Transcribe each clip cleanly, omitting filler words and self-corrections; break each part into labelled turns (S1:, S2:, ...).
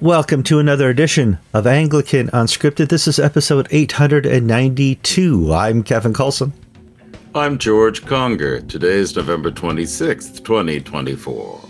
S1: Welcome to another edition of Anglican Unscripted. This is episode 892. I'm Kevin Coulson.
S2: I'm George Conger. Today is November 26th, 2024.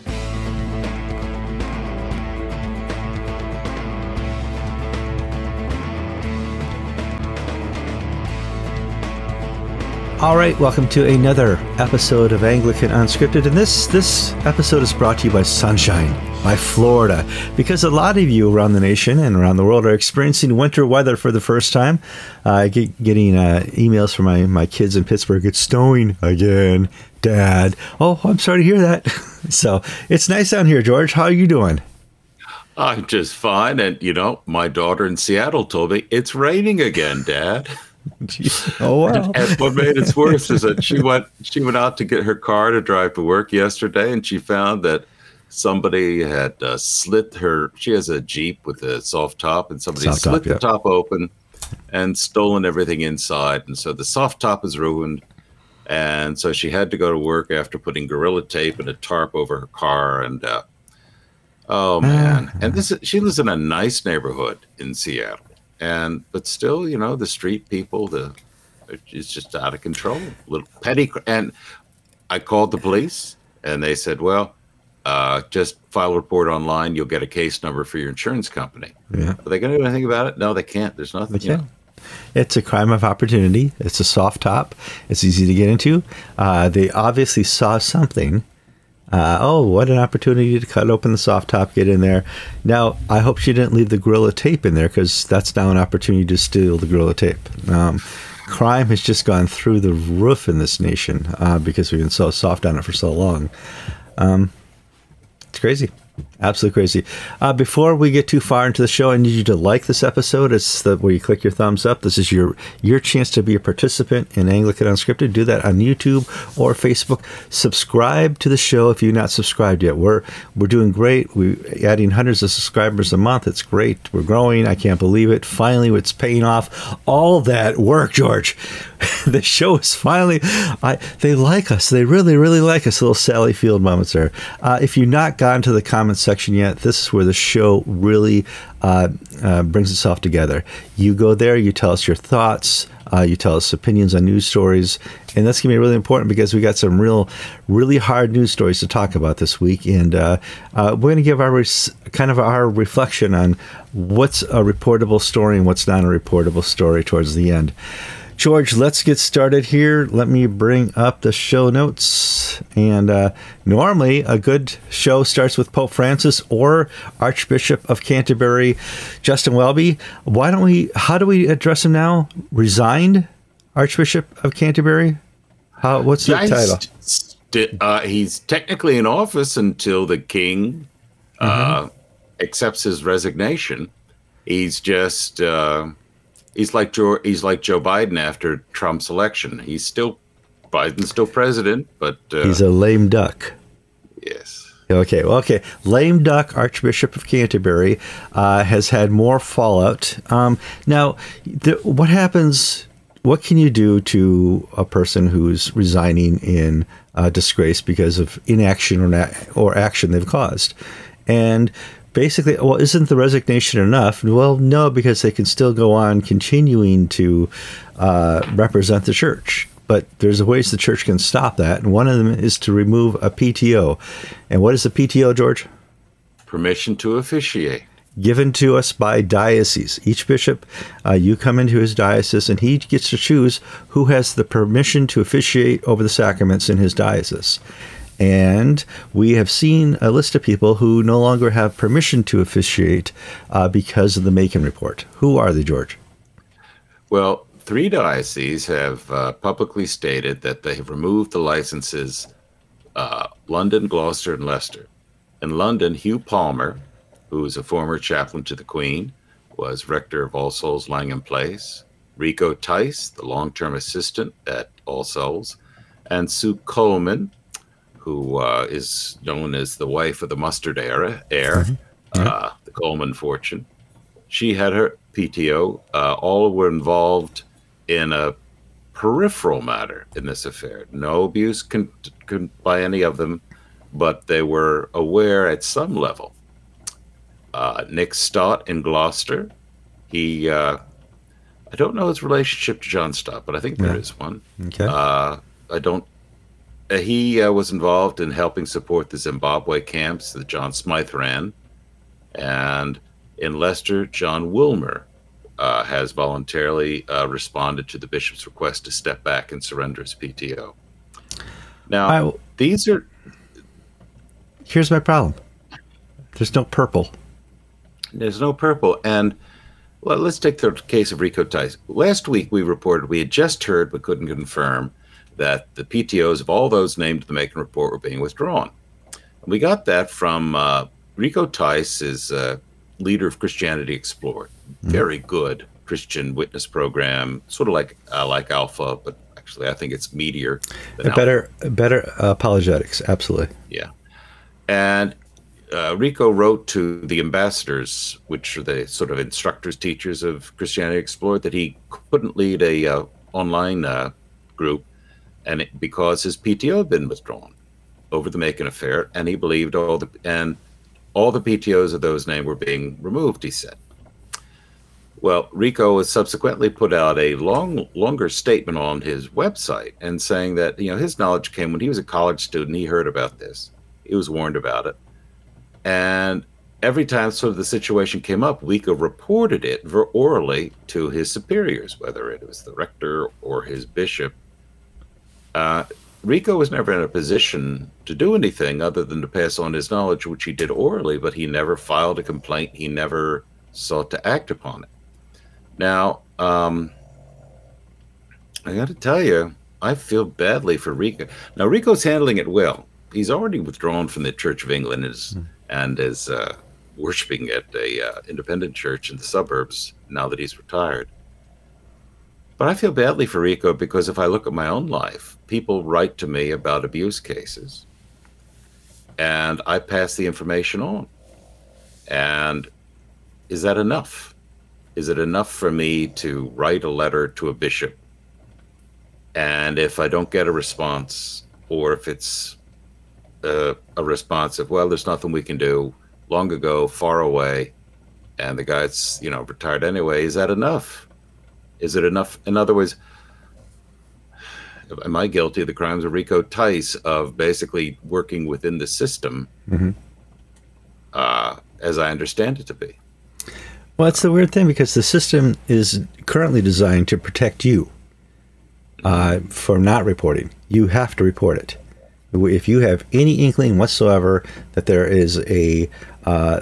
S1: All right, welcome to another episode of Anglican Unscripted. And this episode is brought to you by Sunshine, by Florida, because a lot of you around the nation and around the world are experiencing winter weather for the first time. Getting emails from my kids in Pittsburgh. It's snowing again, Dad. Oh, I'm sorry to hear that. So it's nice down here, George. How are you doing?
S2: I'm just fine. And, my daughter in Seattle told me, it's raining again, Dad.
S1: Oh, wow.
S2: And what made it worse is that she went out to get her car to drive to work yesterday, and she found that somebody had slit her. She has a Jeep with a soft top, and somebody slit the top open and stolen everything inside. And so the soft top is ruined. And so she had to go to work after putting Gorilla Tape and a tarp over her car. And oh man! And she lives in a nice neighborhood in Seattle. But still, the street people, it's just out of control. Little petty. And I called the police, and they said, well, just file a report online. You'll get a case number for your insurance company. Yeah. Are they going to do anything about it? No, they can't. There's nothing.
S1: They can't. It's a crime of opportunity. It's a soft top. It's easy to get into. They obviously saw something. What an opportunity to cut open the soft top, get in there. Now, I hope she didn't leave the Gorilla Tape in there, because that's now an opportunity to steal the Gorilla Tape. Crime has just gone through the roof in this nation because we've been so soft on it for so long. It's crazy. Absolutely crazy. Before we get too far into the show, I need you to like this episode. It's where you click your thumbs up. This is your chance to be a participant in Anglican Unscripted. Do that on YouTube or Facebook. Subscribe to the show if you're not subscribed yet. We're doing great. We're adding hundreds of subscribers a month. It's great. We're growing. I can't believe it. Finally, it's paying off. All that work, George. The show is finally, they like us. They really, really like us. Little Sally Field moments there. If you've not gotten to the comments section yet, this is where the show really brings itself together. You go there, you tell us your thoughts, you tell us opinions on news stories, and that's going to be really important because we got some really hard news stories to talk about this week, and we're going to give our reflection on what's a reportable story and what's not a reportable story towards the end. George, let's get started here. Let me bring up the show notes. And normally a good show starts with Pope Francis or Archbishop of Canterbury, Justin Welby. How do we address him now? Resigned Archbishop of Canterbury? What's the title?
S2: He's technically in office until the king accepts his resignation. He's just... He's like Joe Biden after Trump's election. Biden's still president, but
S1: he's a lame duck.
S2: Yes.
S1: Okay. Lame duck Archbishop of Canterbury has had more fallout. Now, what happens? What can you do to a person who's resigning in disgrace because of inaction or action they've caused? And basically, well, isn't the resignation enough? Well, no, because they can still go on continuing to represent the church. But there's ways the church can stop that, and one of them is to remove a PTO. And what is the PTO, George?
S2: Permission to officiate.
S1: Given to us by diocese. Each bishop, you come into his diocese, and he gets to choose who has the permission to officiate over the sacraments in his diocese. And we have seen a list of people who no longer have permission to officiate because of the Macon report. Who are they, George?
S2: Well, 3 dioceses have publicly stated that they have removed the licenses, London, Gloucester, and Leicester. In London, Hugh Palmer, who is a former chaplain to the Queen, was rector of All Souls Langham Place. Rico Tice, the long-term assistant at All Souls. And Sue Coleman, who is known as the wife of the Mustard heir, the Coleman fortune. She had her PTO. All were involved in a peripheral matter in this affair. No abuse by any of them, but they were aware at some level Nick Stott in Gloucester. He, I don't know his relationship to John Stott, but I think there is one.
S1: Okay.
S2: I don't. He was involved in helping support the Zimbabwe camps that John Smythe ran. And in Leicester, John Wilmer has voluntarily responded to the bishop's request to step back and surrender his PTO. Now, these are...
S1: Here's my problem. There's no purple.
S2: There's no purple. And well, let's take the case of Rico Tice. Last week, we reported we had just heard but couldn't confirm that the PTOs of all those named in the Macon report were being withdrawn. And we got that from Rico Tice, is leader of Christianity Explored. Very good Christian witness program, sort of like Alpha, but actually I think it's meatier than
S1: better apologetics, absolutely.
S2: Yeah. And Rico wrote to the ambassadors, which are the sort of instructors, teachers of Christianity Explored, that he couldn't lead a online group, and because his PTO had been withdrawn over the Macon affair, and he believed all the PTOs of those named were being removed, he said. Well, Rico has subsequently put out a longer statement on his website and saying that, his knowledge came when he was a college student. He heard about this. He was warned about it. And every time sort of the situation came up, Rico reported it orally to his superiors, whether it was the rector or his bishop. Rico was never in a position to do anything other than to pass on his knowledge, which he did orally, but he never filed a complaint. He never sought to act upon it. Now, I got to tell you, I feel badly for Rico. Now, Rico's handling it well. He's already withdrawn from the Church of England and is worshiping at a independent church in the suburbs now that he's retired. But I feel badly for Rico because if I look at my own life, people write to me about abuse cases, and I pass the information on. And is that enough? Is it enough for me to write a letter to a bishop, and if I don't get a response, or if it's a response of, well, there's nothing we can do, long ago, far away, and the guy's, retired anyway, is that enough? Is it enough? In other words, am I guilty of the crimes of Rico Tice of basically working within the system as I understand it to be?
S1: Well, that's the weird thing, because the system is currently designed to protect you for not reporting. You have to report it. If you have any inkling whatsoever that there is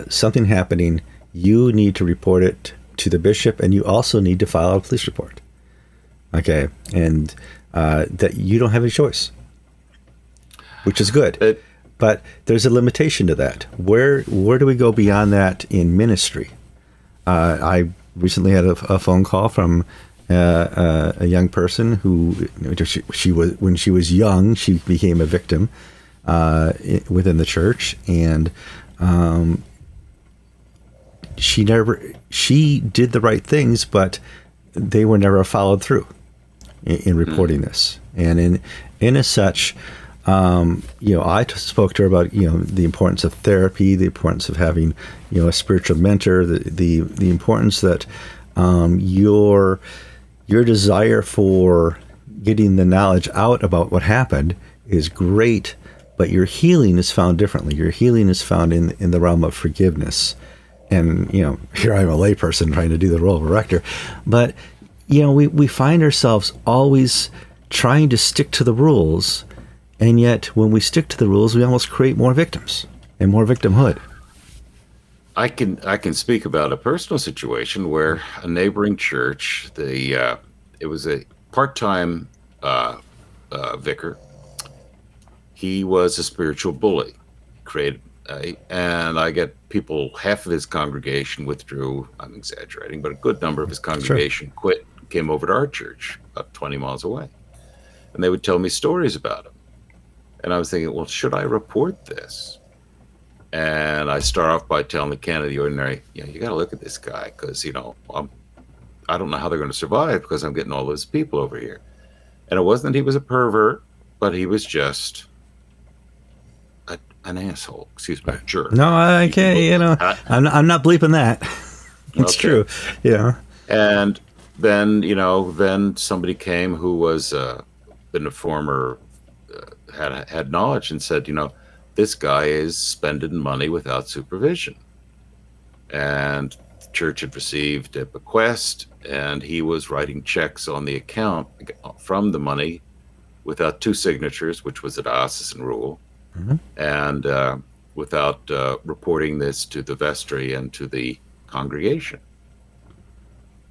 S1: something happening, you need to report it to the bishop, and you also need to file a police report. Okay, and that you don't have any choice, which is good. But there's a limitation to that. Where do we go beyond that in ministry? I recently had a phone call from a young person who, she was, when she was young, she became a victim within the church, and she did the right things, but they were never followed through in reporting this. And in as such, I spoke to her about, the importance of therapy, the importance of having, a spiritual mentor, the importance that your desire for getting the knowledge out about what happened is great, but your healing is found differently. Your healing is found in the realm of forgiveness. And, here I'm a layperson trying to do the role of a rector, but, we find ourselves always trying to stick to the rules. And yet, when we stick to the rules, we almost create more victims and more victimhood.
S2: I can speak about a personal situation where a neighboring church, it was a part-time vicar. He was a spiritual bully, and I get people. Half of his congregation withdrew. I'm exaggerating, but a good number of his congregation quit, came over to our church, about 20 miles away, and they would tell me stories about him. And I was thinking, well, should I report this? And I start off by telling the canon of the ordinary, you got to look at this guy, because, I don't know how they're going to survive, because I'm getting all those people over here. And it wasn't that he was a pervert, but he was just an asshole. Excuse me, a jerk.
S1: No, I can't. You know, I'm not bleeping that. It's true. Yeah.
S2: And then, then somebody came who was been a former had knowledge and said, this guy is spending money without supervision. And the church had received a bequest, and he was writing checks on the account from the money without two signatures, which was a diocesan rule, and without reporting this to the vestry and to the congregation.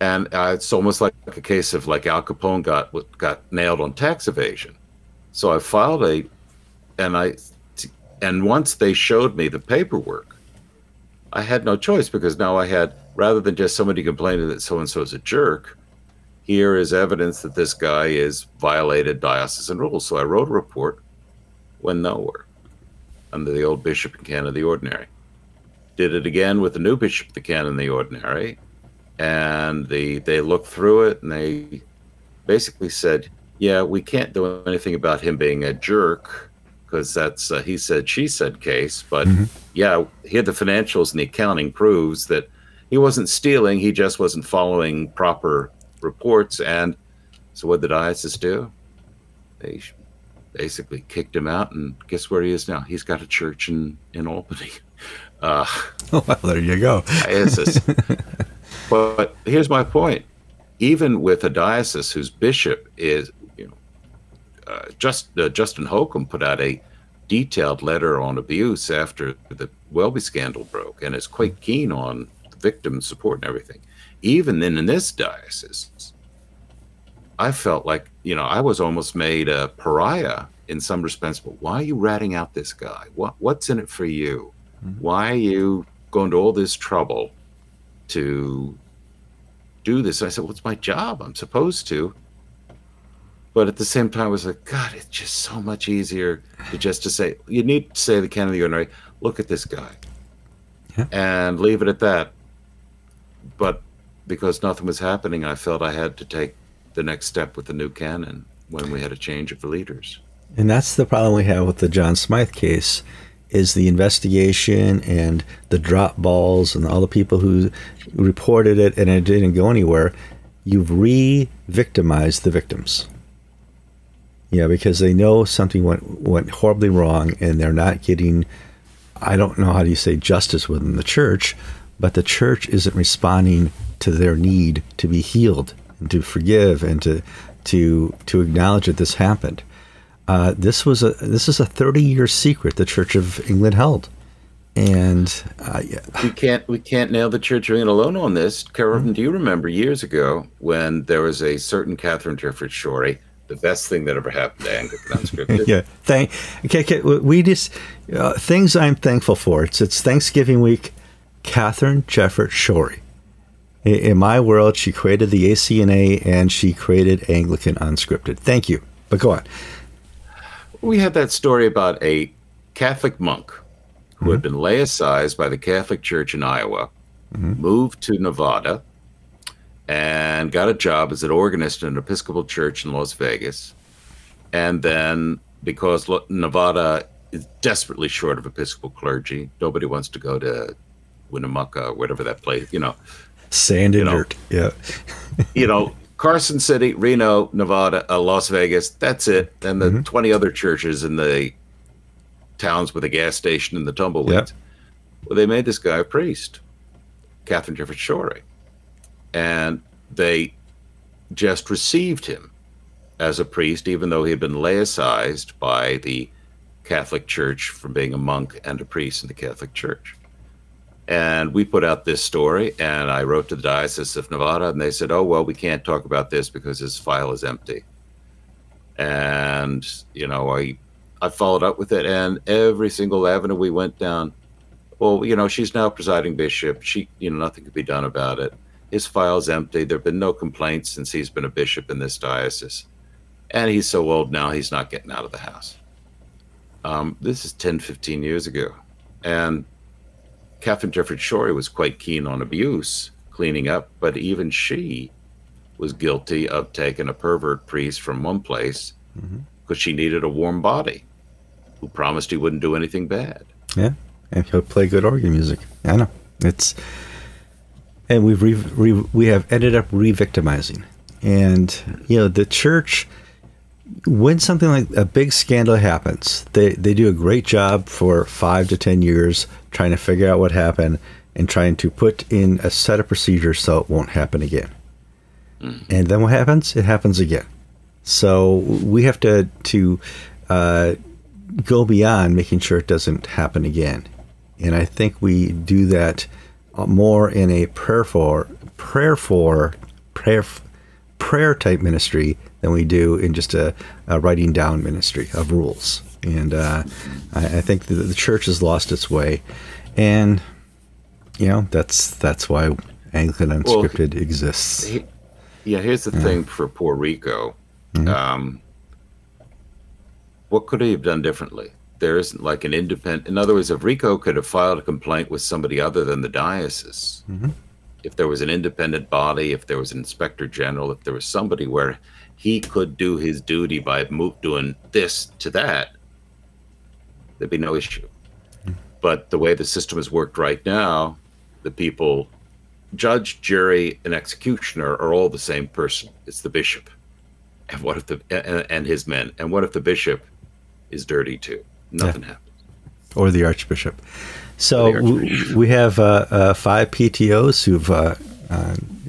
S2: And it's almost like a case of like Al Capone got nailed on tax evasion. So I filed and once they showed me the paperwork, I had no choice, because now I had, rather than just somebody complaining that so-and-so is a jerk, here is evidence that this guy is violated diocesan rules. So I wrote a report, went nowhere, under the old bishop and canon of the ordinary. Did it again with the new bishop of the canon of the ordinary, and they looked through it, and they basically said, yeah, we can't do anything about him being a jerk, because that's he said, she said case. But yeah, here the financials and the accounting proves that he wasn't stealing, he just wasn't following proper reports. And so what did the diocese do? They basically kicked him out, and guess where he is now? He's got a church in Albany.
S1: Well, there you go.
S2: Diocese. But here's my point. Even with a diocese whose bishop is, Justin Holcomb put out a detailed letter on abuse after the Welby scandal broke, and is quite keen on victim support and everything. Even in this diocese, I felt like, I was almost made a pariah in some respects. But why are you ratting out this guy? What's in it for you? Why are you going to all this trouble to do this? I said, well, it's my job. I'm supposed to. But at the same time, I was like, God, it's just so much easier to say, you need to say the canon of the ordinary, look at this guy, and leave it at that. But because nothing was happening, I felt I had to take the next step with the new canon when we had a change of leaders. And
S1: that's the problem we have with the John Smythe case, is the investigation and the drop balls and all the people who reported it and it didn't go anywhere. You've re-victimized the victims. Yeah, because they know something went horribly wrong, and they're not getting, I don't know how do you say, justice within the church, but the church isn't responding to their need to be healed and to forgive and to acknowledge that this happened. This is a 30-year secret the Church of England held, and
S2: we can't nail the Church of England alone on this. Carolyn, do you remember years ago when there was a certain Catherine Jefferts Schori? The best thing that ever happened to Anglican Unscripted.
S1: Yeah, we just things I'm thankful for. It's Thanksgiving week. Catherine Jefferts Schori. In my world, she created the ACNA and she created Anglican Unscripted. Thank you. But go on.
S2: We had that story about a Catholic monk who had been laicized by the Catholic Church in Iowa, moved to Nevada, and got a job as an organist in an Episcopal church in Las Vegas. And then, because Nevada is desperately short of Episcopal clergy, nobody wants to go to Winnemucca or whatever that place,
S1: Sand and dirt, yeah.
S2: Carson City, Reno, Nevada, Las Vegas, that's it. And the 20 other churches in the towns with a gas station and the tumbleweeds. Yep. Well, they made this guy a priest, Catherine Jefferts Schori. And they just received him as a priest, even though he had been laicized by the Catholic Church from being a monk and a priest in the Catholic Church. And we put out this story, and I wrote to the Diocese of Nevada, and they said, oh, well, we can't talk about this because his file is empty. And, I followed up with it, and every single avenue we went down, well, she's now presiding bishop. Nothing could be done about it. His file's empty. There have been no complaints since he's been a bishop in this diocese. And he's so old now, he's not getting out of the house. This is 10, 15 years ago. And Catherine Jefferts Schori was quite keen on abuse, cleaning up, but even she was guilty of taking a pervert priest from one place because she needed a warm body. who promised he wouldn't do anything bad.
S1: Yeah, and he'll play good organ music. I know. And we have ended up re-victimizing. And, the church, when something like a big scandal happens, they do a great job for 5 to 10 years trying to figure out what happened and trying to put in a set of procedures so it won't happen again. And then what happens? It happens again. So we have to go beyond making sure it doesn't happen again. And I think we do that more in a prayer type ministry than we do in just a writing down ministry of rules. And I think the church has lost its way. And, that's why Anglican Unscripted exists.
S2: Here's the thing for poor Rico. What could he have done differently? There isn't like an independent... In other words, if Rico could have filed a complaint with somebody other than the diocese, if there was an independent body, if there was an inspector general, if there was somebody where he could do his duty by doing this to that, there'd be no issue. But the way the system has worked right now, the people, judge, jury, and executioner are all the same person. It's the bishop. And what if and his men? And what if the bishop is dirty too? Nothing happens.
S1: Or the archbishop. So we have 5 PTOs who've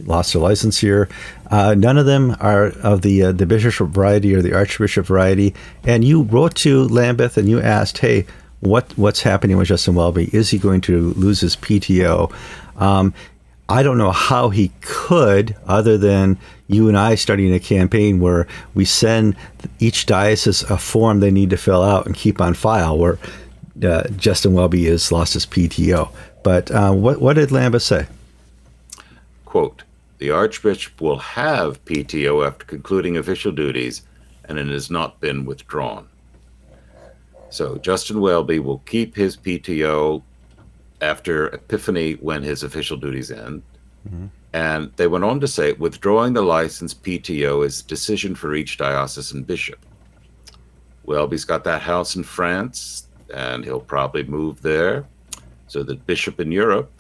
S1: lost their license here. None of them are of the bishop variety or the archbishop variety. And you wrote to Lambeth and you asked, hey, what's happening with Justin Welby? Is he going to lose his PTO? I don't know how he could, other than you and I starting a campaign where we send each diocese a form they need to fill out and keep on file, where Justin Welby has lost his PTO. But what did Lambeth say?
S2: Quote, the Archbishop will have PTO after concluding official duties, and it has not been withdrawn. So Justin Welby will keep his PTO after Epiphany when his official duties end. And they went on to say, withdrawing the license PTO is a decision for each diocesan bishop. Welby's got that house in France, and he'll probably move there. So the bishop in Europe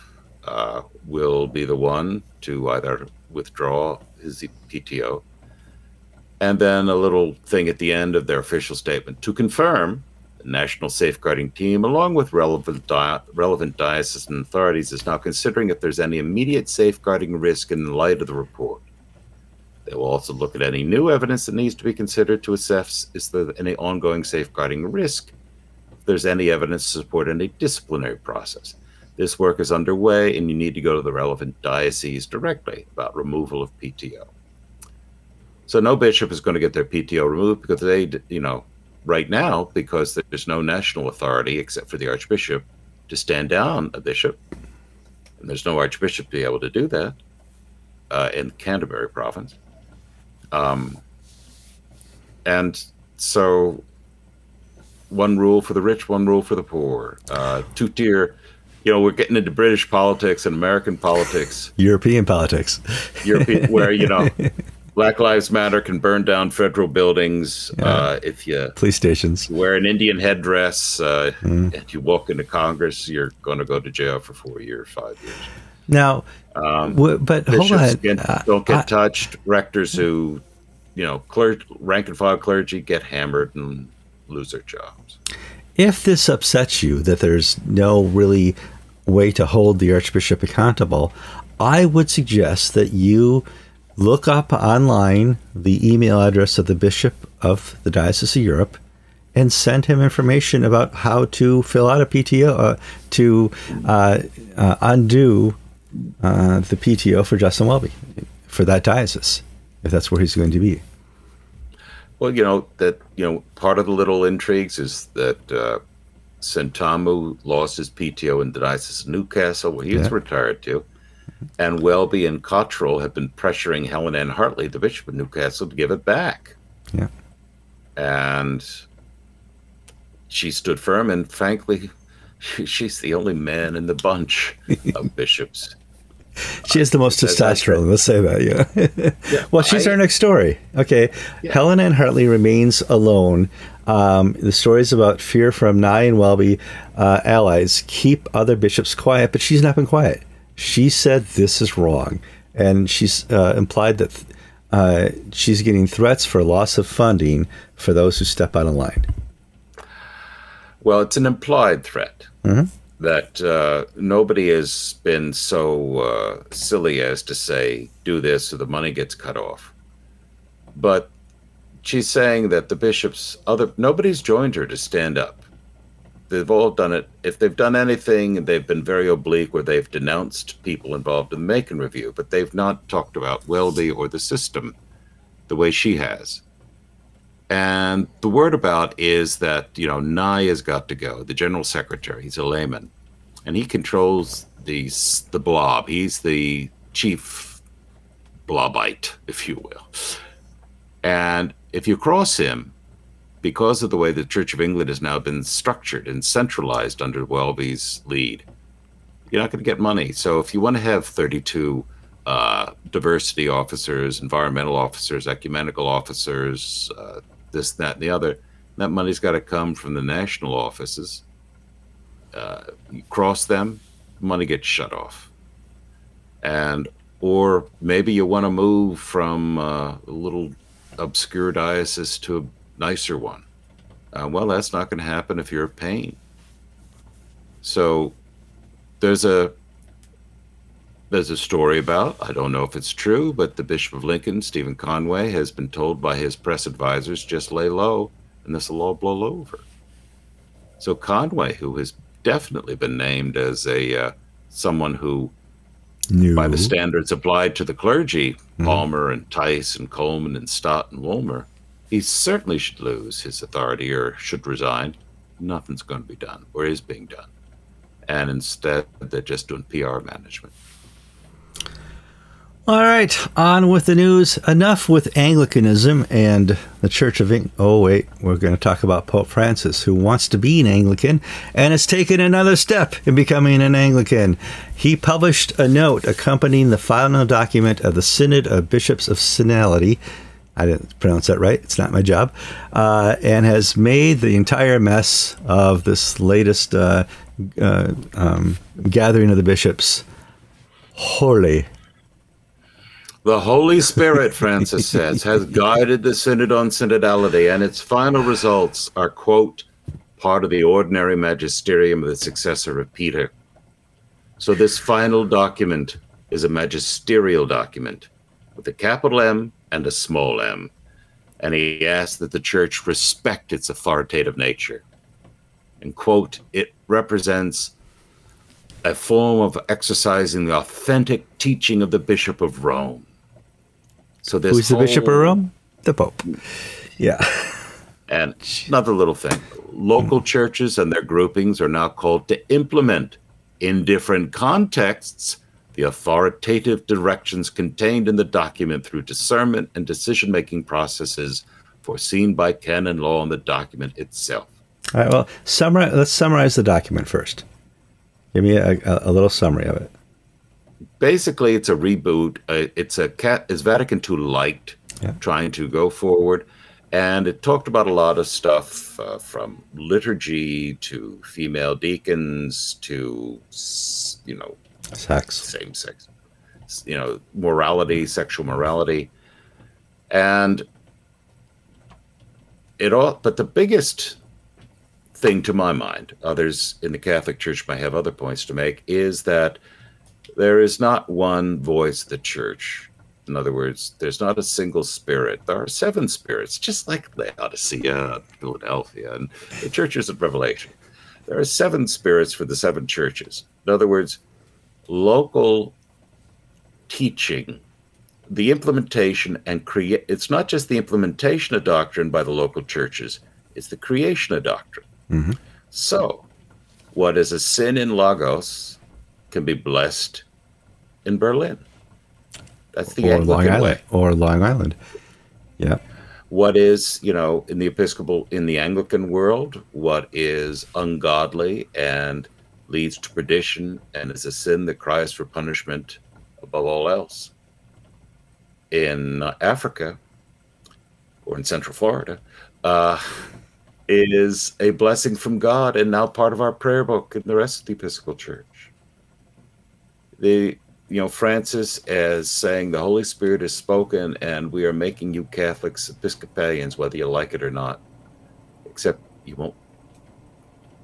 S2: will be the one to either withdraw his PTO. And then a little thing at the end of their official statement to confirm the National Safeguarding Team, along with relevant diocesan authorities, is now considering if there's any immediate safeguarding risk in light of the report. They will also look at any new evidence that needs to be considered to assess is there any ongoing safeguarding risk, if there's any evidence to support any disciplinary process. This work is underway, and you need to go to the relevant diocese directly about removal of PTO. So no bishop is going to get their PTO removed because they, right now, because there's no national authority except for the archbishop to stand down a bishop, and there's no archbishop to be able to do that in Canterbury province. And so one rule for the rich, one rule for the poor. Two-tier, we're getting into British politics and American politics.
S1: European politics.
S2: Where, Black Lives Matter can burn down federal buildings if you
S1: police stations
S2: wear an Indian headdress and you walk into Congress. You're going to go to jail for 4 years, 5 years.
S1: Now, but hold on,
S2: don't get touched. Rectors who, rank and file clergy get hammered and lose their jobs.
S1: If this upsets you that there's no really way to hold the archbishop accountable, I would suggest that you look up online the email address of the Bishop of the Diocese of Europe and send him information about how to fill out a PTO to undo the PTO for Justin Welby for that diocese, if that's where he's going to be.
S2: Well, part of the little intrigues is that Sentamu lost his PTO in the Diocese of Newcastle, where he was retired to. And Welby and Cottrell have been pressuring Helen Ann Hartley, the Bishop of Newcastle, to give it back.
S1: Yeah.
S2: And she stood firm, and frankly, she's the only man in the bunch of bishops.
S1: She has the most testosterone, let's say that, Well, she's our next story. Okay. Yeah. Helen Ann Hartley remains alone. The stories about fear from Nye and Welby allies keep other bishops quiet, but she's not been quiet. She said this is wrong, and she's implied that she's getting threats for loss of funding for those who step out of line.
S2: Well, it's an implied threat that nobody has been so silly as to say, do this or the money gets cut off. But she's saying that the bishops, nobody's joined her to stand up. They've all done it. If they've done anything, they've been very oblique where they've denounced people involved in the Macon Review, but they've not talked about Welby or the system the way she has. And the word about is that, Nye has got to go. The general secretary, he's a layman, and he controls the blob. He's the chief blobite, if you will. And if you cross him, because of the way the Church of England has now been structured and centralized under Welby's lead, you're not going to get money. So if you want to have 32 diversity officers, environmental officers, ecumenical officers, this, that, and the other, that money's got to come from the national offices. You cross them, money gets shut off. Or maybe you want to move from a little obscure diocese to a nicer one. Well, that's not going to happen if you're a pain. So there's a story about, I don't know if it's true, but the Bishop of Lincoln, Stephen Conway, has been told by his press advisors, just lay low and this will all blow over. So Conway, who has definitely been named as someone who, by the standards applied to the clergy, Palmer and Tice and Coleman and Stott and Woolmer, he certainly should lose his authority or should resign. Nothing's going to be done or is being done. And instead, they're just doing PR management.
S1: All right, on with the news. Enough with Anglicanism and the Church of England. Oh, wait, we're going to talk about Pope Francis, who wants to be an Anglican and has taken another step in becoming an Anglican. He published a note accompanying the final document of the Synod of Bishops of Synodality. I didn't pronounce that right. It's not my job. And has made the entire mess of this latest gathering of the bishops holy.
S2: The Holy Spirit, Francis says, has guided the Synod on Synodality, and its final results are, quote, part of the ordinary magisterium of the successor of Peter. So this final document is a magisterial document with a capital M and a small m. And he asked that the Church respect its authoritative nature. And, quote, it represents a form of exercising the authentic teaching of the Bishop of Rome. So this
S1: Who's the Bishop of Rome? The Pope. Yeah.
S2: And another little thing. Local churches and their groupings are now called to implement, in different contexts, the authoritative directions contained in the document through discernment and decision-making processes foreseen by canon law in the document itself.
S1: All right, well, let's summarize the document first. Give me a little summary of it.
S2: Basically, it's a reboot. It's Vatican II light, trying to go forward. And it talked about a lot of stuff from liturgy to female deacons to,
S1: sex,
S2: same sex, morality, sexual morality. And but the biggest thing to my mind, others in the Catholic Church might have other points to make, is that there is not one voice of the Church. In other words, there's not a single spirit. There are 7 spirits, just like Laodicea, Philadelphia, and the churches of Revelation. There are 7 spirits for the 7 churches. In other words, local teaching, the implementation and it's not just the implementation of doctrine by the local churches, it's the creation of doctrine. Mm-hmm. So, what is a sin in Lagos can be blessed in Berlin. That's the Anglican way.
S1: Or Long Island. Yeah.
S2: What is, in the Anglican world, what is ungodly and leads to perdition and is a sin that cries for punishment above all else. In Africa, or in Central Florida, is a blessing from God and now part of our prayer book in the rest of the Episcopal Church. Francis as saying the Holy Spirit has spoken and we are making you Catholics Episcopalians, whether you like it or not, except you won't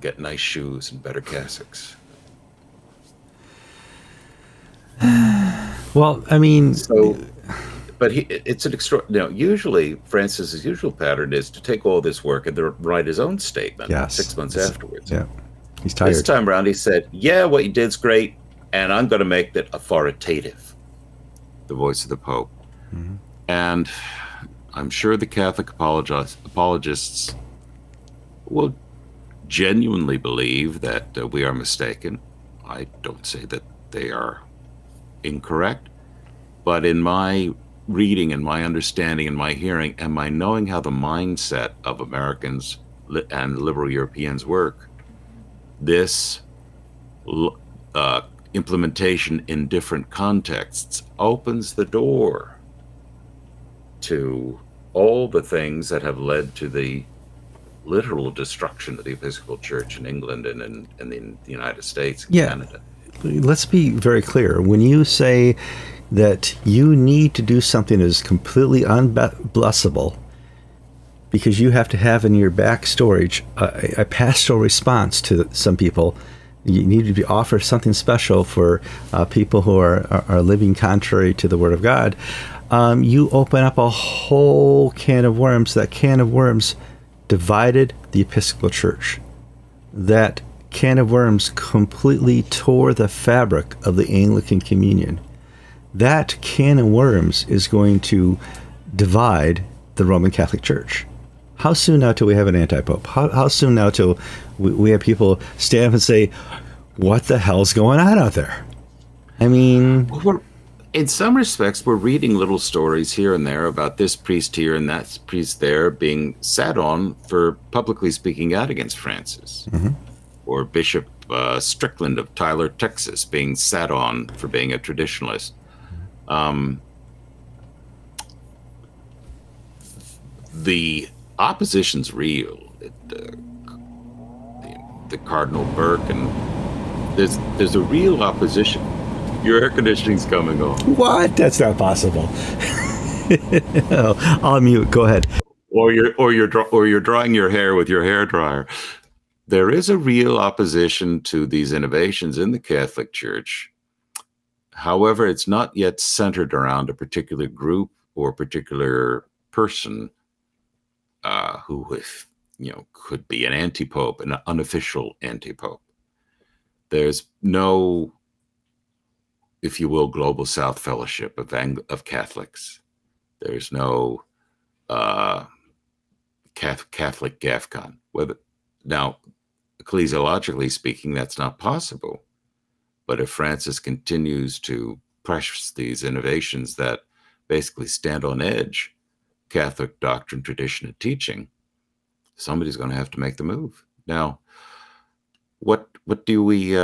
S2: get nice shoes and better cassocks.
S1: Well, I mean,
S2: but it's an extraordinary. Usually, Francis's usual pattern is to take all this work and then write his own statement 6 months afterwards.
S1: Yeah, he's tired.
S2: This time around, he said, "Yeah, what you did's great, and I'm going to make it authoritative." The voice of the Pope, and I'm sure the Catholic apologists will genuinely believe that we are mistaken. I don't say that they are incorrect, but in my reading and my understanding and my hearing and my knowing how the mindset of Americans and liberal Europeans work, this implementation in different contexts opens the door to all the things that have led to the literal destruction of the Episcopal Church in England and in the United States and Canada.
S1: Let's be very clear. When you say that you need to do something that is completely unblessable because you have to have in your back storage a pastoral response to some people, you need to offer something special for people who are living contrary to the Word of God, you open up a whole can of worms. That can of worms divided the Episcopal Church. That can of worms completely tore the fabric of the Anglican Communion. That can of worms is going to divide the Roman Catholic Church. How soon now till we have an anti-pope? How soon now till we have people stand up and say, what the hell's going on out there? I mean...
S2: In some respects, we're reading little stories here and there about this priest here and that priest there being sat on for publicly speaking out against Francis. Or Bishop Strickland of Tyler, Texas, being sat on for being a traditionalist. The opposition's real. The Cardinal Burke, and there's a real opposition. Your air conditioning's coming on.
S1: What? That's not possible. I'll mute. Go ahead.
S2: Or you're drying your hair with your hair dryer. There is a real opposition to these innovations in the Catholic Church. However, it's not yet centered around a particular group or particular person who, could be an anti-pope, an unofficial anti-pope. There's no, if you will, global South Fellowship of Catholics. There's no Catholic GAFCON. Now, ecclesiologically speaking, that's not possible. But if Francis continues to press these innovations that basically stand on edge Catholic doctrine, tradition, and teaching, somebody's going to have to make the move. Now, what do we...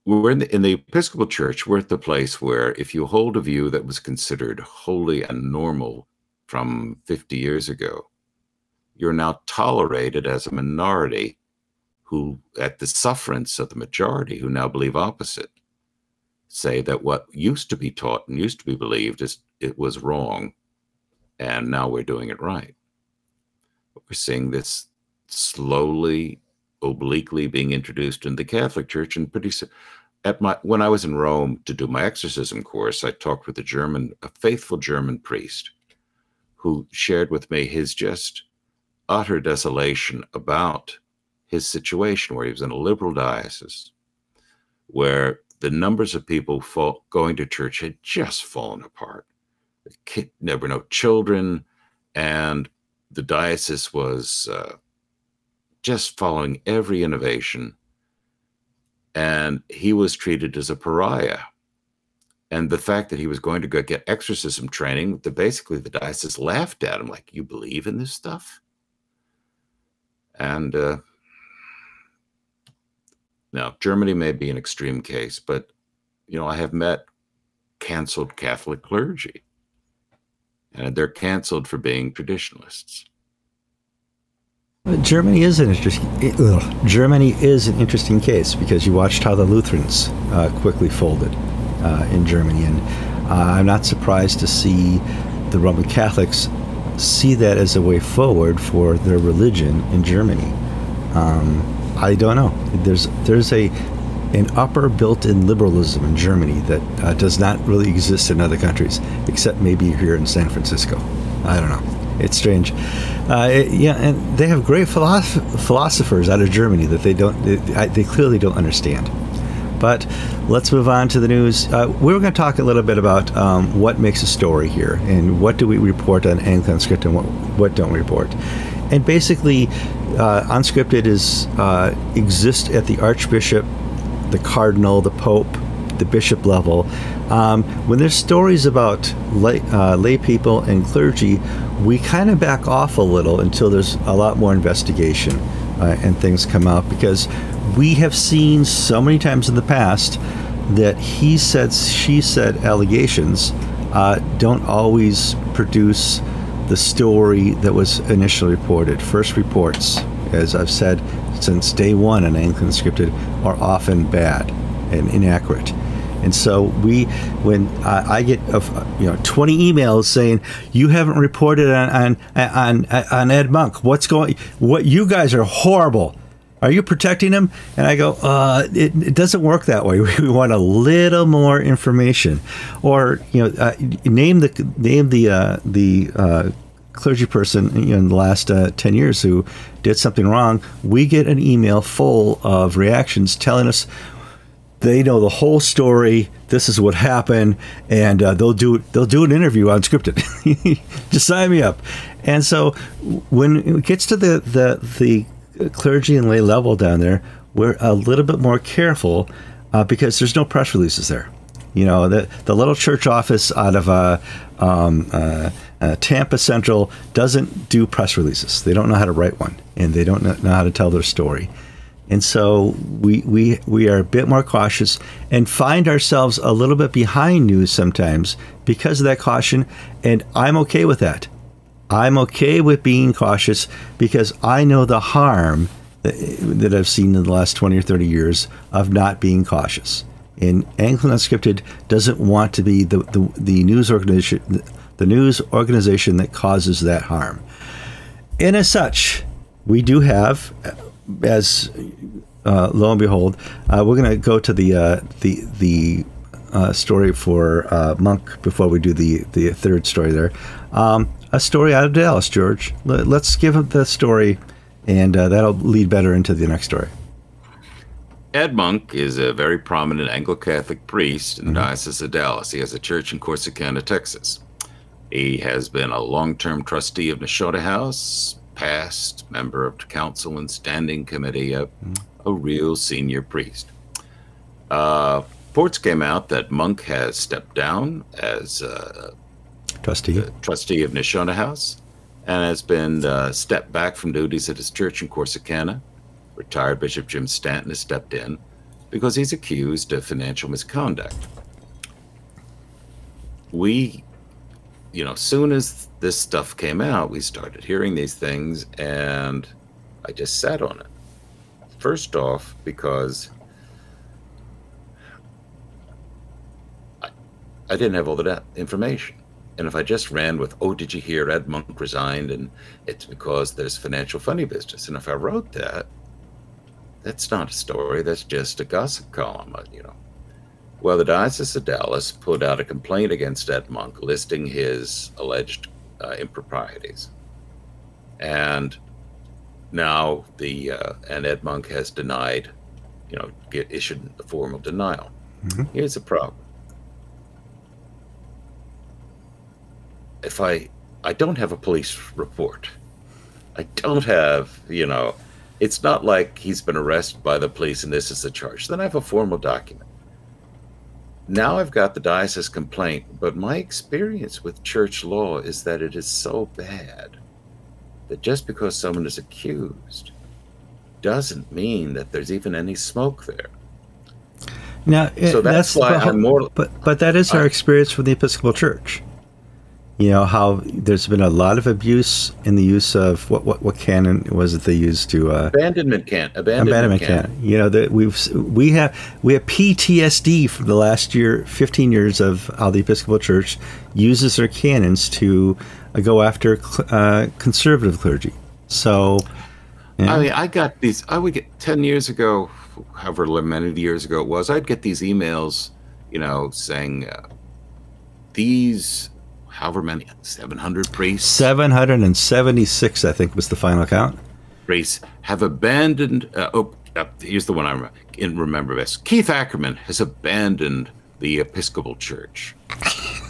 S2: we're in the Episcopal Church, we're at the place where if you hold a view that was considered holy and normal from 50 years ago, you're now tolerated as a minority who, at the sufferance of the majority who now believe opposite, say that what used to be taught and used to be believed it was wrong, and now we're doing it right. We're seeing this slowly, obliquely being introduced in the Catholic Church, and pretty soon, when I was in Rome to do my exorcism course, I talked with a faithful German priest who shared with me his just utter desolation about his situation, where he was in a liberal diocese, where the numbers of people going to church had just fallen apart. There were no children, and the diocese was just following every innovation, and he was treated as a pariah. And the fact that he was going to go get exorcism training, basically the diocese laughed at him, like, you believe in this stuff? And now, Germany may be an extreme case, but, I have met canceled Catholic clergy, and they're canceled for being traditionalists.
S1: Germany is an interesting case because you watched how the Lutherans quickly folded in Germany, and I'm not surprised to see the Roman Catholics see that as a way forward for their religion in Germany. I don't know. There's an upper built-in liberalism in Germany that does not really exist in other countries, except maybe here in San Francisco. I don't know. It's strange. And they have great philosophers out of Germany that they clearly don't understand. But let's move on to the news. We're going to talk a little bit about what makes a story here, and what do we report on Anglican Unscripted and what don't we report. And basically, Unscripted exists at the Archbishop, the Cardinal, the Pope, the Bishop level. When there's stories about lay people and clergy, we kind of back off a little until there's a lot more investigation and things come out, because we have seen so many times in the past that he said, she said allegations don't always produce the story that was initially reported. First reports, as I've said since day one in Anglican Unscripted, are often bad and inaccurate. And so when I get 20 emails saying you haven't reported on Ed Monk, what you guys are horrible. Are you protecting him? And I go, it doesn't work that way. We want a little more information, or name the clergy person in the last 10 years who did something wrong. We get an email full of reactions telling us they know the whole story. This is what happened, and they'll do an interview on Unscripted. Just sign me up. And so when it gets to the clergy and lay level down there, we're a little bit more careful because there's no press releases there. The little church office out of Tampa Central doesn't do press releases. They don't know how to write one, and they don't know how to tell their story. And so we are a bit more cautious and find ourselves a little bit behind news sometimes because of that caution. And I'm okay with that. I'm okay with being cautious because I know the harm that I've seen in the last 20 or 30 years of not being cautious. And Anglican Unscripted doesn't want to be the news organization that causes that harm. And as such, we do have, as lo and behold, we're going to go to the story for Monk before we do the third story there. A story out of Dallas, George. Let's give him the story, and that'll lead better into the next story.
S2: Ed Monk is a very prominent Anglo-Catholic priest in the Diocese of Dallas. He has a church in Corsicana, Texas. He has been a long-term trustee of Nashotah House, past member of the council and standing committee, a real senior priest. Reports came out that Monk has stepped down as trustee of Nashotah House and has been stepped back from duties at his church in Corsicana. Retired Bishop Jim Stanton has stepped in because he's accused of financial misconduct. We, soon as this stuff came out, we started hearing these things, and I just sat on it. First off, because I didn't have all that information. And if I just ran with, oh, did you hear Ed Monk resigned? And it's because there's financial funny business. And if I wrote that, that's not a story. That's just a gossip column, Well, the Diocese of Dallas put out a complaint against Ed Monk listing his alleged improprieties. And now and Ed Monk has denied, issued a formal denial. Here's the problem. If I don't have a police report, I don't have, it's not like he's been arrested by the police and this is the charge. Then I have a formal document. Now I've got the diocese complaint, but my experience with church law is that it is so bad that just because someone is accused doesn't mean that there's even any smoke there.
S1: Now,
S2: so that's why I'm more.
S1: But that is our experience from the Episcopal Church. you know, how there's been a lot of abuse in the use of what canon was it they used to
S2: abandonment canon.
S1: You know, that we have PTSD from the last 15 years of how the Episcopal Church uses their canons to go after conservative clergy. So, yeah.
S2: I mean, I would get 10 years ago, however many years ago it was, I'd get these emails, you know, saying these, however many, 700 priests.
S1: 776, I think, was the final count.
S2: Priests have abandoned, here's the one I remember best. Keith Ackerman has abandoned the Episcopal Church.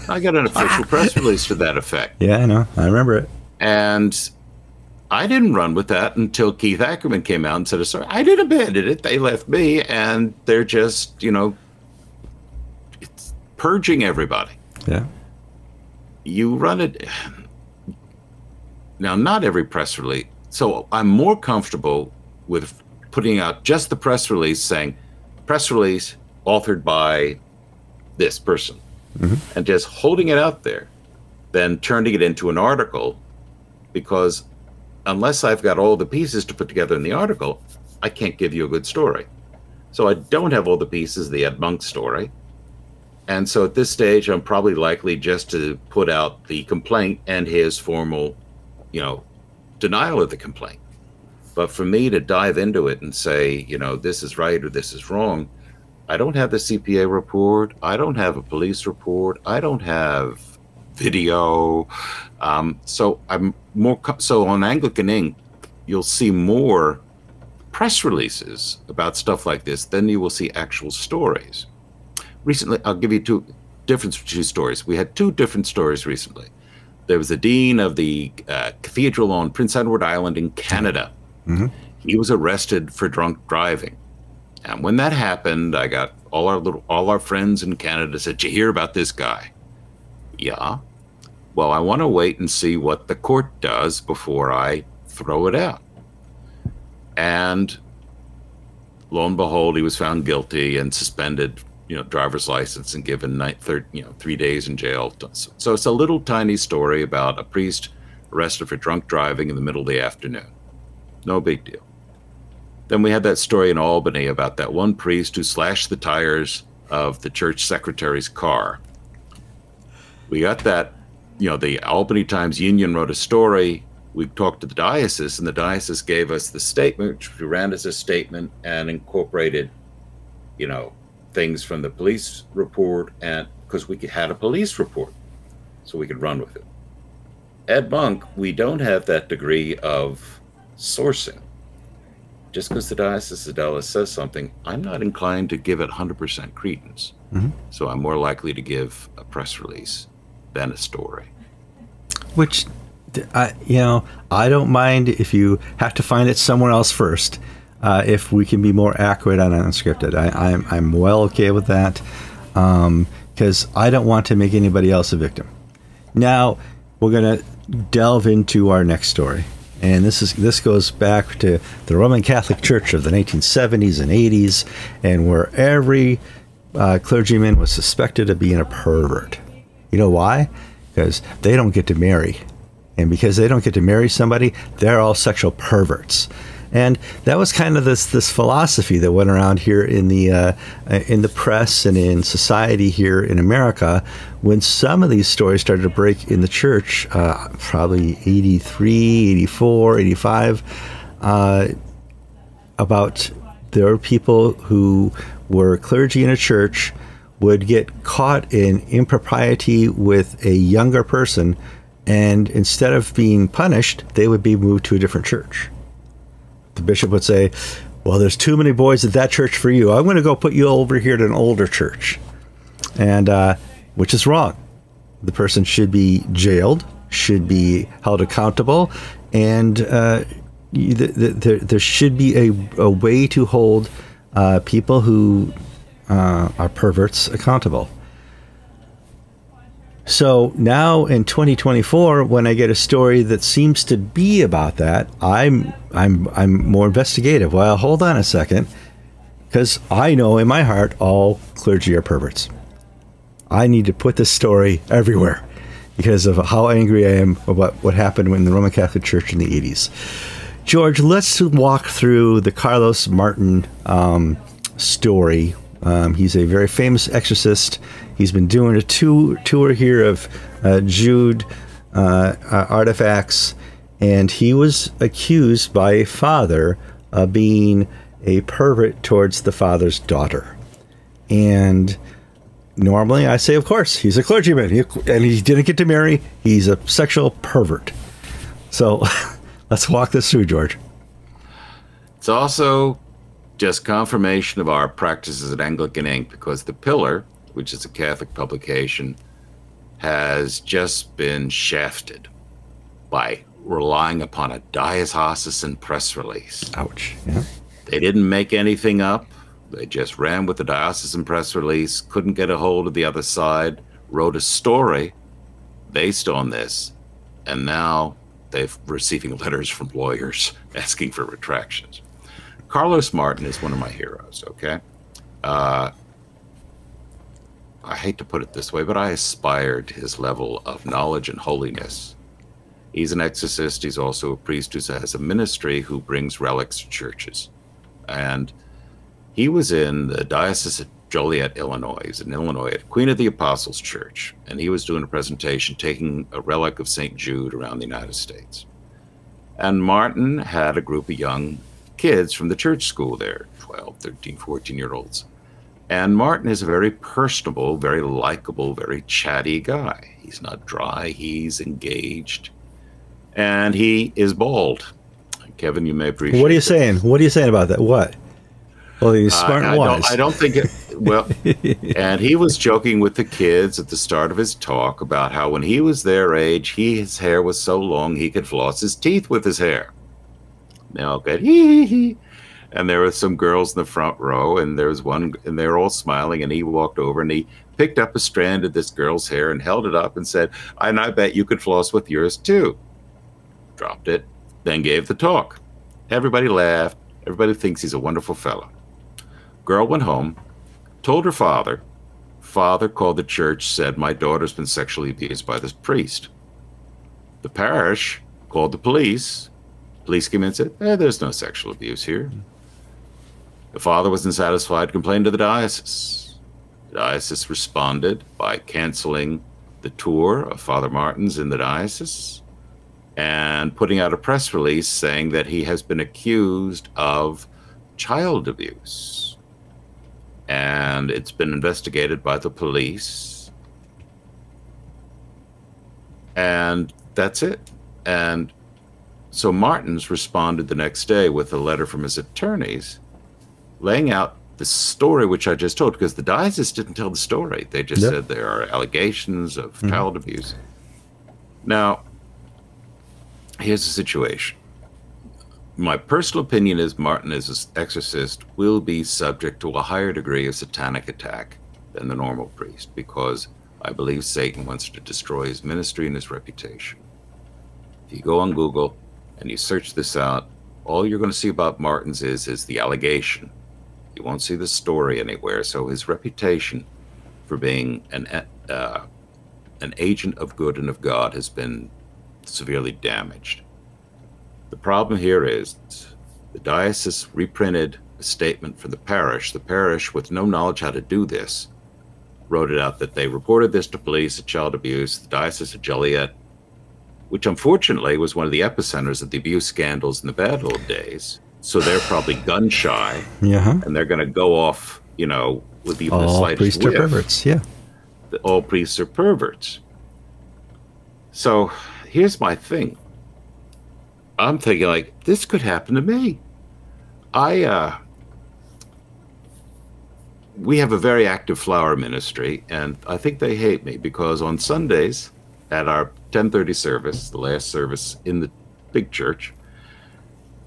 S2: I got an official press release to that effect.
S1: Yeah, I know. I remember it.
S2: And I didn't run with that until Keith Ackerman came out and said, sorry, I didn't abandon it. They left me, and they're just, you know, it's purging everybody.
S1: Yeah.
S2: You run it. Now, not every press release. So I'm more comfortable with putting out just the press release saying, press release authored by this person, and just holding it out there than turning it into an article, because unless I've got all the pieces to put together in the article, I can't give you a good story. So I don't have all the pieces of the Ed Monk story. And so at this stage, I'm probably likely just to put out the complaint and his formal, you know, denial of the complaint. But for me to dive into it and say, you know, this is right or this is wrong, I don't have the CPA report. I don't have a police report. I don't have video. So I'm more, so on Anglican Ink, you'll see more press releases about stuff like this than you will see actual stories. Recently, I'll give you two stories. We had two different stories recently. There was the dean of the cathedral on Prince Edward Island in Canada. He was arrested for drunk driving. And when that happened, I got all our friends in Canada said, "Did you hear about this guy?" Yeah. Well, I want to wait and see what the court does before I throw it out. And lo and behold, he was found guilty and suspended, you know, driver's license and given 3 days in jail. So it's a little tiny story about a priest arrested for drunk driving in the middle of the afternoon. No big deal. Then we had that story in Albany about that one priest who slashed the tires of the church secretary's car. We got that, you know, the Albany Times-Union wrote a story. We talked to the diocese, and the diocese gave us the statement, which we ran as a statement and incorporated, you know, things from the police report, and because we had a police report, so we could run with it. Ed Monk, we don't have that degree of sourcing. Just because the Diocese of Dallas says something, I'm not inclined to give it 100% credence. So I'm more likely to give a press release than a story.
S1: Which, you know, I don't mind if you have to find it somewhere else first. If we can be more accurate on unscripted, I'm well okay with that, because I don't want to make anybody else a victim. Now we're gonna delve into our next story, and this goes back to the Roman Catholic Church of the 1970s and 80s, and where every clergyman was suspected of being a pervert. You know why? Because they don't get to marry, and because they don't get to marry somebody, they're all sexual perverts. And that was kind of this philosophy that went around here in the press and in society here in America when some of these stories started to break in the church, probably 83, 84, 85, about there were people who were clergy in a church would get caught in impropriety with a younger person, and instead of being punished, they would be moved to a different church. The bishop would say, well, there's too many boys at that church for you. I'm going to go put you over here to an older church. And which is wrong. The person should be jailed, should be held accountable, and there should be a way to hold people who are perverts accountable. So now in 2024, when I get a story that seems to be about that, I'm more investigative. Well, hold on a second, because I know in my heart all clergy are perverts. I need to put this story everywhere. because of how angry I am about what happened in the Roman Catholic Church in the 80s. George, let's walk through the Carlos Martin story. He's a very famous exorcist. He's been doing a tour here of Jude artifacts, and he was accused by a father of being a pervert towards the father's daughter. And normally I say, of course, he's a clergyman, and he didn't get to marry. He's a sexual pervert. So let's walk this through, George.
S2: It's also just confirmation of our practices at Anglican Ink, because The Pillar, which is a Catholic publication, has just been shafted by relying upon a diocesan press release.
S1: Ouch. Yeah.
S2: They didn't make anything up. They just ran with the diocesan press release, couldn't get a hold of the other side, wrote a story based on this, and now they're receiving letters from lawyers asking for retractions. Carlos Martin is one of my heroes, okay? I hate to put it this way, but I aspire to his level of knowledge and holiness. He's an exorcist. He's also a priest who has a ministry who brings relics to churches. And he was in the Diocese of Joliet, Illinois. He was in Illinois at Queen of the Apostles Church, and he was doing a presentation taking a relic of St. Jude around the United States. And Martin had a group of young kids from the church school there, 12, 13, 14-year-olds. And Martin is a very personable, very likable, very chatty guy. He's not dry, he's engaged, and he is bald. Kevin, you may appreciate.
S1: What are you saying? What are you saying about that? What? Well, he's smart and wise.
S2: I don't think it. Well, and he was joking with the kids at the start of his talk about how when he was their age, his hair was so long he could floss his teeth with his hair. Now, good, hee. And there were some girls in the front row, and there was one, and they were all smiling. And he walked over and he picked up a strand of this girl's hair and held it up and said, "And I bet you could floss with yours too." Dropped it. Then gave the talk. Everybody laughed. Everybody thinks he's a wonderful fellow. Girl went home, told her father. Father called the church, said, "My daughter's been sexually abused by this priest." The parish called the police. Police came in and said, "There's no sexual abuse here." The father wasn't satisfied, complained to the diocese. The diocese responded by canceling the tour of Father Martin's in the diocese and putting out a press release saying that he has been accused of child abuse. And it's been investigated by the police. And that's it. And so Martin's responded the next day with a letter from his attorneys laying out the story which I just told, because the diocese didn't tell the story. They just said there are allegations of child abuse. Now, here's the situation. My personal opinion is Martin, as an exorcist, will be subject to a higher degree of satanic attack than the normal priest, because I believe Satan wants to destroy his ministry and his reputation. If you go on Google and you search this out, all you're going to see about Martin's is the allegation. You won't see the story anywhere. So his reputation for being an agent of good and of God has been severely damaged. The problem here is the diocese reprinted a statement from the parish. The parish, with no knowledge how to do this, wrote it out that they reported this to police of child abuse. The Diocese of Joliet, which unfortunately was one of the epicenters of the abuse scandals in the bad old days. So they're probably gun shy, and they're going to go off, you know, with even the slightest
S1: priests are perverts,
S2: all priests are perverts. So here's my thing. I'm thinking, like, this could happen to me. We have a very active flower ministry, and I think they hate me because on Sundays at our 10:30 service, the last service in the big church,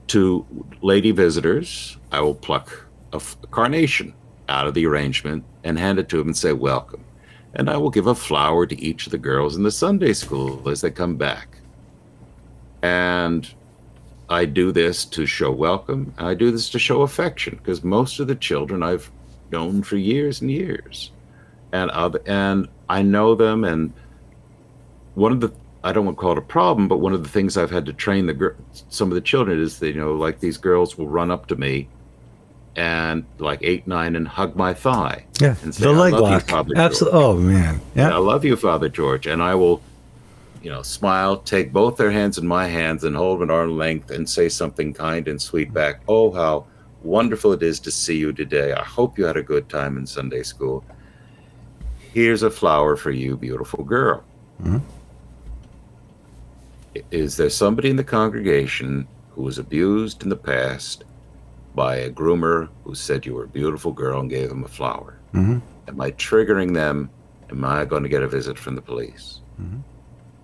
S2: to lady visitors, I will pluck a carnation out of the arrangement and hand it to them and say, "Welcome." And I will give a flower to each of the girls in the Sunday school as they come back. And I do this to show welcome. I do this to show affection, because most of the children I've known for years and years. And I know them, and one of the, I don't want to call it a problem, but one of the things I've had to train some of the children is that, like these girls will run up to me and like 8, 9 and hug my thigh.
S1: Yeah.
S2: And say,
S1: The leg
S2: I love
S1: lock.
S2: You, Father
S1: Absolutely.
S2: George.
S1: Oh man. Yeah.
S2: I love you, Father George. And I will, smile, take both their hands in my hands and hold them at arm's length and say something kind and sweet back. Oh, how wonderful it is to see you today. I hope you had a good time in Sunday school. Here's a flower for you, beautiful girl.
S1: Mm-hmm.
S2: Is there somebody in the congregation who was abused in the past by a groomer who said you were a beautiful girl and gave them a flower?
S1: Mm-hmm.
S2: Am I triggering them? Am I going to get a visit from the police?
S1: Mm-hmm.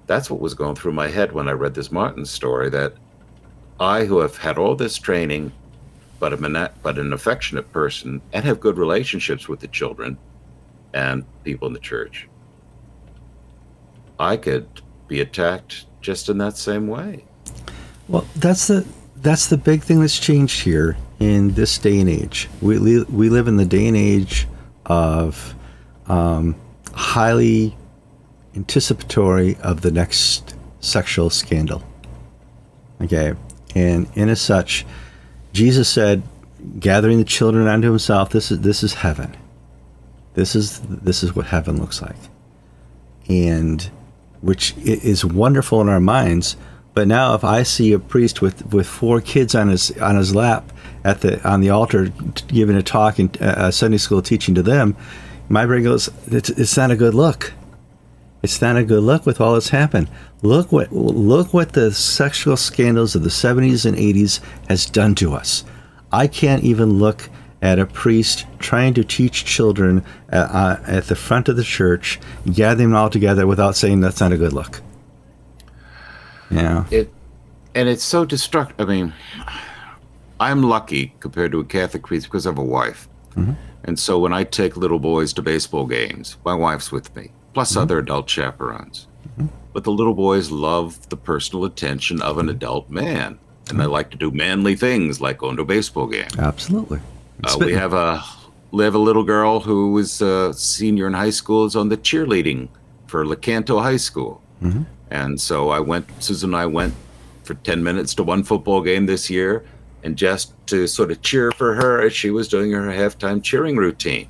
S2: That's what was going through my head when I read this Martin story, that I, who have had all this training, but an affectionate person and have good relationships with the children and people in the church, I could be attacked just in that same way.
S1: Well, that's the big thing that's changed here in this day and age. We live in the day and age of highly anticipatory of the next sexual scandal. Okay, and in as such, Jesus said, gathering the children unto himself, this is heaven. This is what heaven looks like, and which is wonderful in our minds. But now, if I see a priest with 4 kids on his lap on the altar giving a talk in Sunday school teaching to them, my brain goes, it's not a good look. It's not a good look with all that's happened. Look what the sexual scandals of the 70s and 80s has done to us. I can't even look at a priest trying to teach children at the front of the church, gathering them all together without saying that's not a good look. Yeah.
S2: It's so destructive. I mean, I'm lucky compared to a Catholic priest because I have a wife.
S1: Mm-hmm.
S2: And so when I take little boys to baseball games, my wife's with me, plus
S1: mm-hmm.
S2: other adult chaperones.
S1: Mm-hmm.
S2: But the little boys love the personal attention of an adult man. And they like to do manly things like going to a baseball game.
S1: Absolutely.
S2: We have a little girl who was a senior in high school, is on the cheerleading for Lecanto High School.
S1: Mm-hmm.
S2: And so Susan and I went for 10 minutes to one football game this year, and just to sort of cheer for her as she was doing her halftime cheering routine.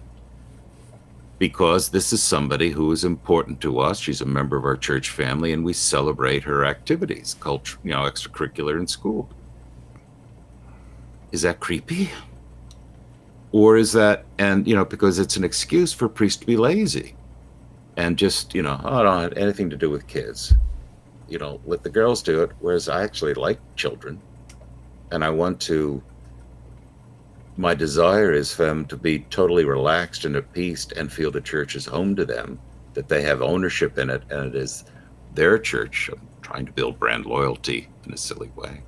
S2: Because this is somebody who is important to us. She's a member of our church family, and we celebrate her activities, culture, extracurricular in school. Is that creepy? Or is that, because it's an excuse for priests to be lazy and just, I don't have anything to do with kids. Let the girls do it, whereas I actually like children. And my desire is for them to be totally relaxed and at peace and feel the church is home to them, that they have ownership in it, and it is their church. I'm trying to build brand loyalty in a silly way.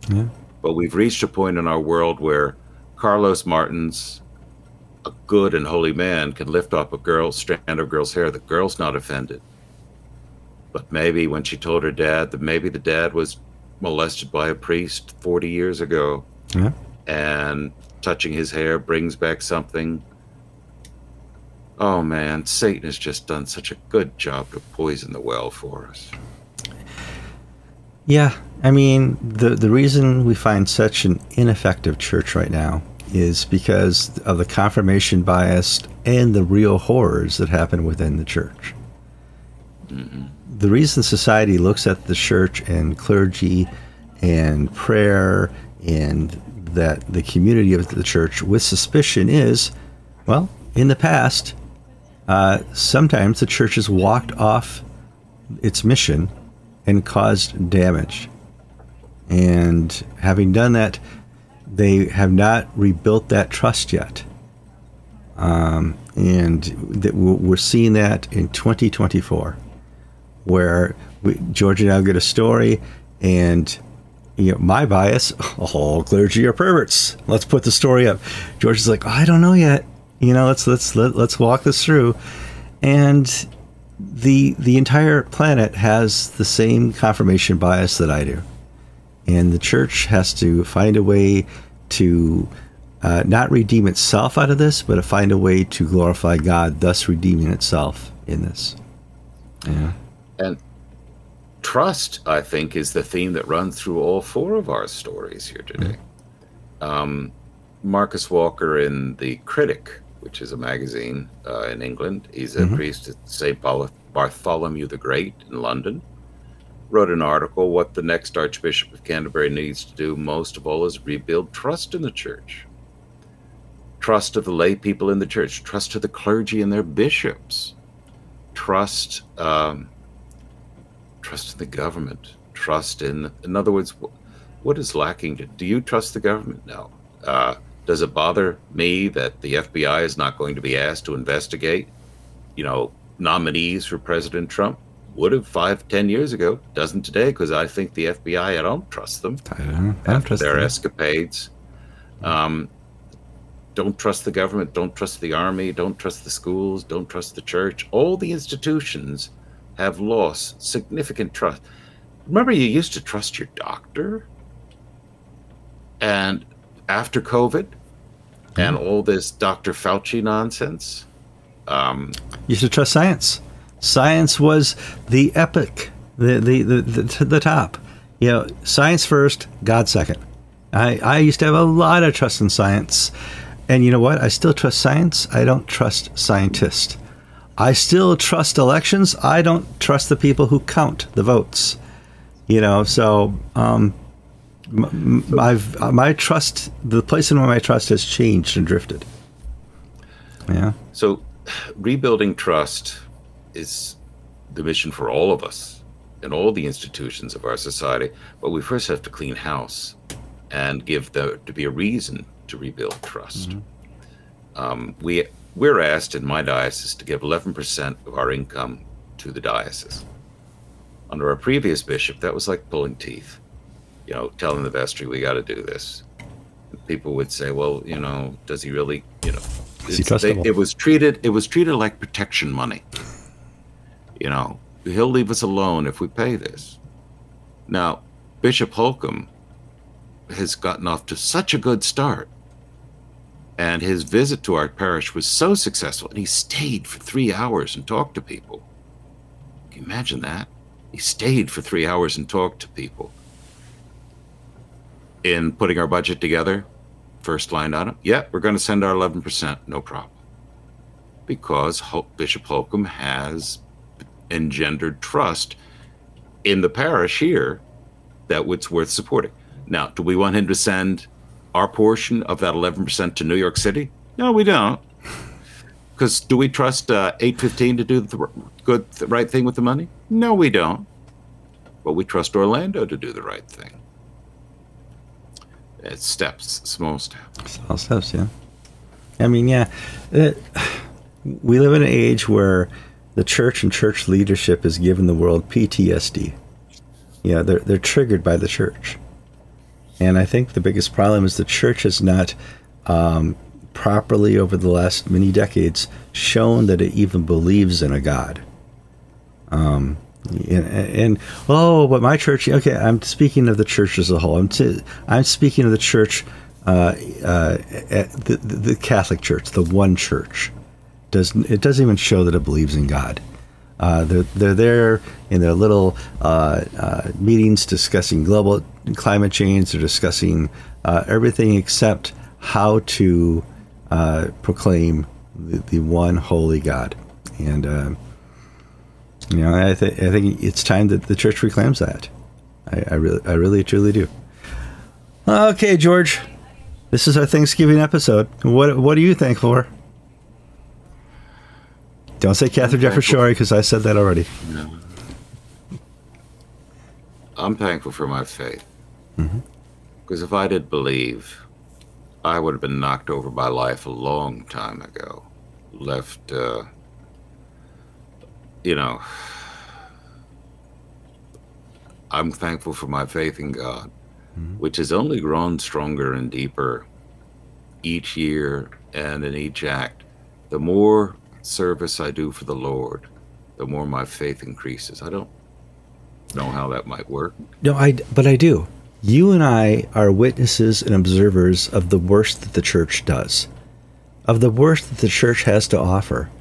S1: Yeah.
S2: But we've reached a point in our world where Carlos Martins, a good and holy man, can lift up a strand of girl's hair. The girl's not offended. But maybe when she told her dad that maybe the dad was molested by a priest 40 years ago,
S1: yeah.
S2: and touching his hair brings back something. Oh man, Satan has just done such a good job to poison the well for us.
S1: Yeah, I mean, the reason we find such an ineffective church right now is because of the confirmation bias and the real horrors that happen within the church.
S2: Mm-hmm.
S1: The reason society looks at the church and clergy and prayer and that the community of the church with suspicion is, well, in the past, sometimes the church has walked off its mission and caused damage. And having done that, they have not rebuilt that trust yet. And that we're seeing that in 2024, where George and I get a story, and my bias, all clergy are perverts. Let's put the story up. George is like, I don't know yet. Let's walk this through. And the entire planet has the same confirmation bias that I do. And the church has to find a way to not redeem itself out of this, but to find a way to glorify God, thus redeeming itself in this. Yeah.
S2: trust, I think, is the theme that runs through all four of our stories here today. Marcus Walker in The Critic, which is a magazine in England, he's a priest at St. Bartholomew the Great in London, wrote an article, what the next Archbishop of Canterbury needs to do most of all is rebuild trust in the church. Trust of the lay people in the church, trust of the clergy and their bishops, trust in the government, trust in other words, what is lacking? Do you trust the government? No. Does it bother me that the FBI is not going to be asked to investigate, nominees for President Trump? Would have 5-10 years ago, doesn't today, because I think the FBI, I don't trust them.
S1: I don't trust
S2: their
S1: them.
S2: Escapades. Don't trust the government, don't trust the army, don't trust the schools, don't trust the church. All the institutions have lost significant trust. Remember, you used to trust your doctor? And after COVID and all this Dr. Fauci nonsense,
S1: you should trust science. Science was the epic, the top. Science first, God second. I used to have a lot of trust in science. And you know what? I still trust science. I don't trust scientists. I still trust elections. I don't trust the people who count the votes. My trust, the place in where my trust has changed and drifted. Yeah.
S2: So rebuilding trust is the mission for all of us and all the institutions of our society. But we first have to clean house and give there to be a reason to rebuild trust. We're asked in my diocese to give 11% of our income to the diocese. Under our previous bishop, that was like pulling teeth. Telling the vestry, we got to do this. And people would say, well, does he really,
S1: Is he trustable?
S2: It was treated like protection money. He'll leave us alone if we pay this. Now, Bishop Holcomb has gotten off to such a good start. And his visit to our parish was so successful. And he stayed for 3 hours and talked to people. Can you imagine that? He stayed for 3 hours and talked to people. In putting our budget together, first line on it, yeah, we're going to send our 11%, no problem. Because Bishop Holcomb has engendered trust in the parish here that it's worth supporting. Now, do we want him to send our portion of that 11% to New York City? No, we don't. Because do we trust 815 to do the right thing with the money? No, we don't. But we trust Orlando to do the right thing. It's steps, small steps.
S1: Small steps, yeah. I mean, yeah. We live in an age where the church and church leadership has given the world PTSD. They're triggered by the church. And I think the biggest problem is the church has not properly, over the last many decades, shown that it even believes in a God. But my church, okay, I'm speaking of the church as a whole. I'm speaking of the church, the Catholic Church, the one church. It doesn't even show that it believes in God. They're there in their little meetings discussing global climate change. They're discussing everything except how to proclaim the one holy God. And I think it's time that the church reclaims that. I really truly do. Okay, George, this is our Thanksgiving episode. What are you thankful for? Don't say Catherine Jefferson Shorey, because I said that already.
S2: No. I'm thankful for my faith. Because if I did believe, I would have been knocked over by life a long time ago. Left, I'm thankful for my faith in God, which has only grown stronger and deeper each year and in each act. The more service I do for the Lord, the more my faith increases. I don't know how that might work.
S1: No, but I do. You and I are witnesses and observers of the worst that the church does, of the worst that the church has to offer.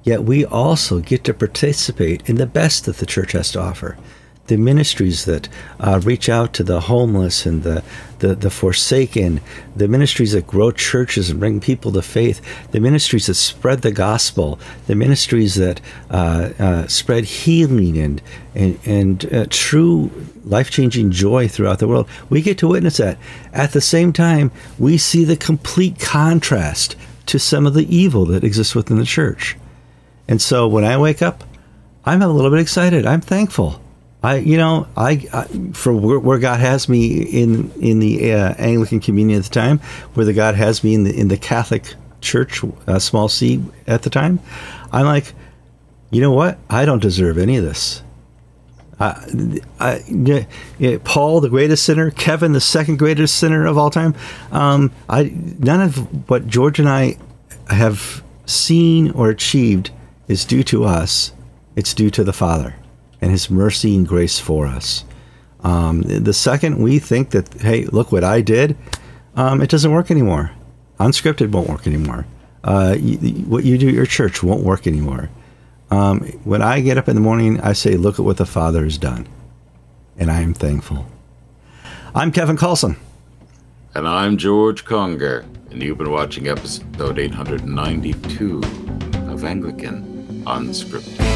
S1: Yet we also get to participate in the best that the church has to offer. the ministries that reach out to the homeless and the forsaken, the ministries that grow churches and bring people to faith, the ministries that spread the gospel, the ministries that spread healing and true life-changing joy throughout the world. We get to witness that. At the same time, we see the complete contrast to some of the evil that exists within the church. And so when I wake up, I'm a little bit excited. I'm thankful. For where God has me in the Anglican communion at the time, where the God has me in the Catholic Church, small c at the time, I'm like, you know what? I don't deserve any of this. Paul, the greatest sinner, Kevin, the second greatest sinner of all time. None of what George and I have seen or achieved is due to us. It's due to the Father and His mercy and grace for us. The second we think that, hey, look what I did, it doesn't work anymore. Unscripted won't work anymore. What you do at your church won't work anymore. When I get up in the morning, I say, look at what the Father has done. And I am thankful. I'm Kevin Carlson.
S2: And I'm George Conger. And you've been watching episode 892 of Anglican Unscripted.